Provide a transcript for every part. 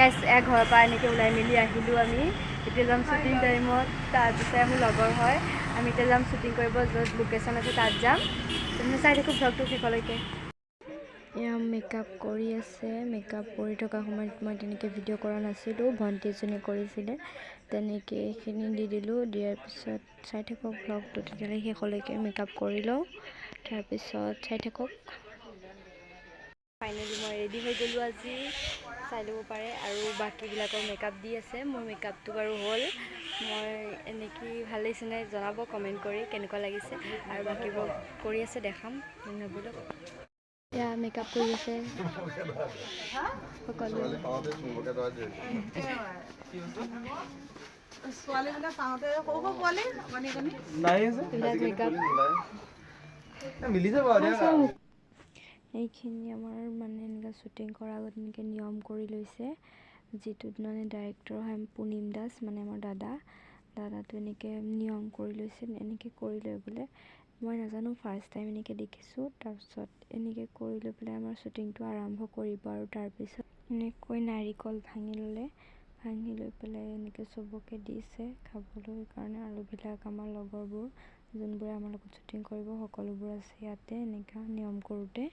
গাইছ ঘৰৰ পৰা এনেকৈ ওলাই মেলি আহিলোঁ আমি এতিয়া যাম শ্বুটিং টাইমত তাৰপিছত মোৰ লগৰ হয় আমি এতিয়া যাম শ্বুটিং কৰিব য'ত লোকেশ্যন আছে তাত যাম তুমি চাই থাকোঁ ভ্লগটো শেষলৈকে এয়া মেকআপ কৰি আছে মেকআপ কৰি থকা সময়ত মই তেনেকৈ ভিডিঅ' কৰা নাছিলোঁ ভণ্টি এজনীয়ে কৰিছিলে তেনেকৈ এইখিনি দি দিলোঁ দিয়াৰ পিছত চাই থাকক ভ্লগটো তেতিয়াহ'লে শেষলৈকে মেকআপ কৰি লওঁ তাৰপিছত চাই থাকক ফাইনেলি মই ৰেডি হৈ গ'লোঁ আজি চাই ল'ব পাৰে আৰু বাকীবিলাকৰ মেকআপ দি আছে মোৰ মেকআপটো বাৰু হ'ল মই এনেকৈ ভাল লাগিছে নে জনাব কমেণ্ট কৰি কেনেকুৱা লাগিছে আৰু বাকীবোৰ কৰি আছে দেখাম নবলক এয়া মেকআপ কৰি আছে সকলো এইখিনি আমাৰ মানে এনেকুৱা শ্বুটিং কৰাৰ আগত এনেকৈ নিয়ম কৰি লৈছে যিটোত মানে ডাইৰেক্টৰ হয় পুনিম দাস মানে আমাৰ দাদাটো এনেকৈ নিয়ম কৰি লৈছে এনেকৈ কৰি লৈ বোলে মই নাজানো ফাৰ্ষ্ট টাইম এনেকৈ দেখিছোঁ তাৰপিছত এনেকৈ কৰি লৈ পেলাই আমাৰ শ্বুটিংটো আৰম্ভ কৰিব আৰু তাৰপিছত এনেকৈ নাৰিকল ভাঙি ল'লে ভাঙি লৈ পেলাই এনেকৈ চবকে দিছে খাবলৈ কাৰণে আৰুবিলাক আমাৰ লগৰবোৰ যোনবোৰে আমাৰ লগত শ্বুটিং কৰিব সকলোবোৰ আছে ইয়াতে এনেকুৱা নিয়ম কৰোঁতে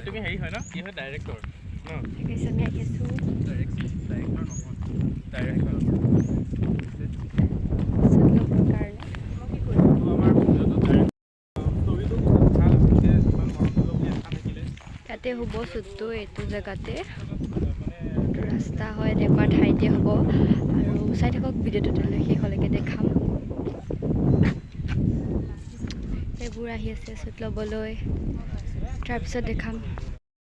তুমি হেৰি হয় ন কি হয় ডাইৰেক্টৰ ন কিছু ডাইৰেক্টৰ নহয় ডাইৰেক্টৰ ইয়াতে হ'ব শ্বুটটো এইটো জেগাতে ৰাস্তা হয় এনেকুৱা ঠাইতে হ'ব আৰু চাই থাকক ভিডিঅ'টো তেতিয়াহ'লে শেষলৈকে দেখাম এইবোৰ আহি আছে শ্বুট ল'বলৈ তাৰপিছত দেখাম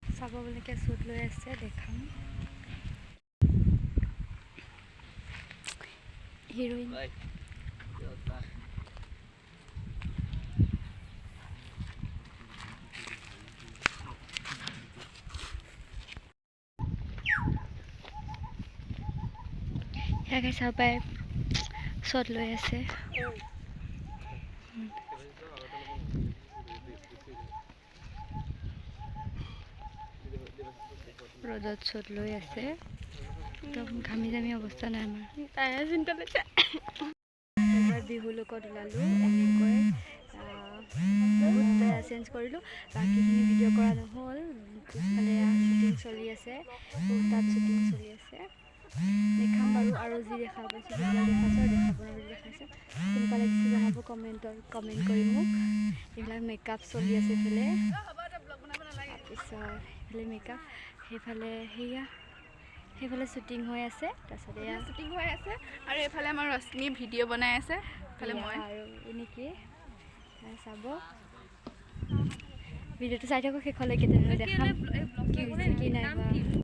চাব বুলিকে শ্বুট লৈ আছে দেখাম হিৰোইন ইয়াকে চাব পাৰে শ্বট লৈ আছে ৰ'দত শ্বট লৈ আছে একদম ঘামি জামি অৱস্থা নাই আমাৰ তাই চিন্তা লৈছে এবাৰ বিহু লোকত ওলালোঁ এনেকৈ বহুত চেঞ্জ কৰিলোঁ বাকীখিনি ভিডিঅ' কৰা নহ'ল পিছফালে শ্বুটিং চলি আছে তাত শ্বুটিং চলি আছে দেখাম বাৰু আৰু যি দেখা পাইছোঁ সেইবিলাক দেখাইছোঁ আৰু দেখাব নোৱাৰিলে দেখাইছোঁ কেনেকুৱা লাগিছে জনাব কমেণ্ট কৰি মোক এইবিলাক মেকআপ চলি আছে এইফালে তাৰপিছত এইফালে মেকআপ সেইফালে সেইফালে শ্বুটিং হৈ আছে তাৰপিছত এয়া শ্বুটিং হৈ আছে আৰু এইফালে আমাৰ ৰশ্মি ভিডিঅ' বনাই আছে এইফালে মই আৰু এনেকৈ চাব ভিডিঅ'টো চাই থাকক শেষলৈকে তেনেহ'লে দেখাম কি হৈছে কি নাই হোৱা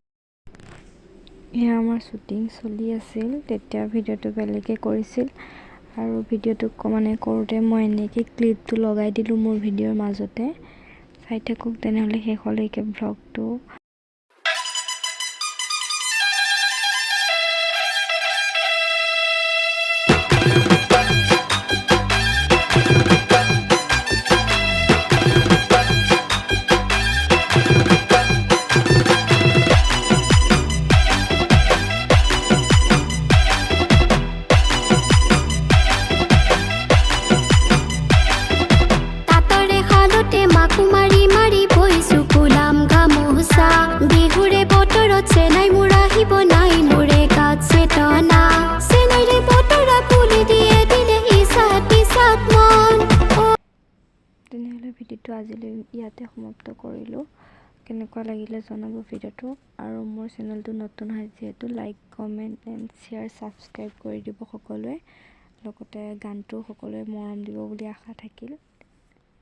এয়া আমাৰ শ্বুটিং চলি আছিল তেতিয়া ভিডিঅ'টো বেলেগে কৰিছিল আৰু ভিডিঅ'টো মানে কৰোঁতে মই এনেকৈ ক্লিপটো লগাই দিলোঁ মোৰ ভিডিঅ'ৰ মাজতে চাই থাকক তেনেহ'লে শেষলৈকে ভ্লগটো তেনেহ'লে ভিডিঅ'টো আজিলৈ ইয়াতে সমাপ্ত কৰিলোঁ কেনেকুৱা লাগিলে জনাব ভিডিঅ'টো আৰু মোৰ চেনেলটো নতুন হয় যিহেতু like comment and share subscribe কৰি দিব সকলোৱে লগতে গানটো সকলোৱে মৰম দিব বুলি আশা থাকিল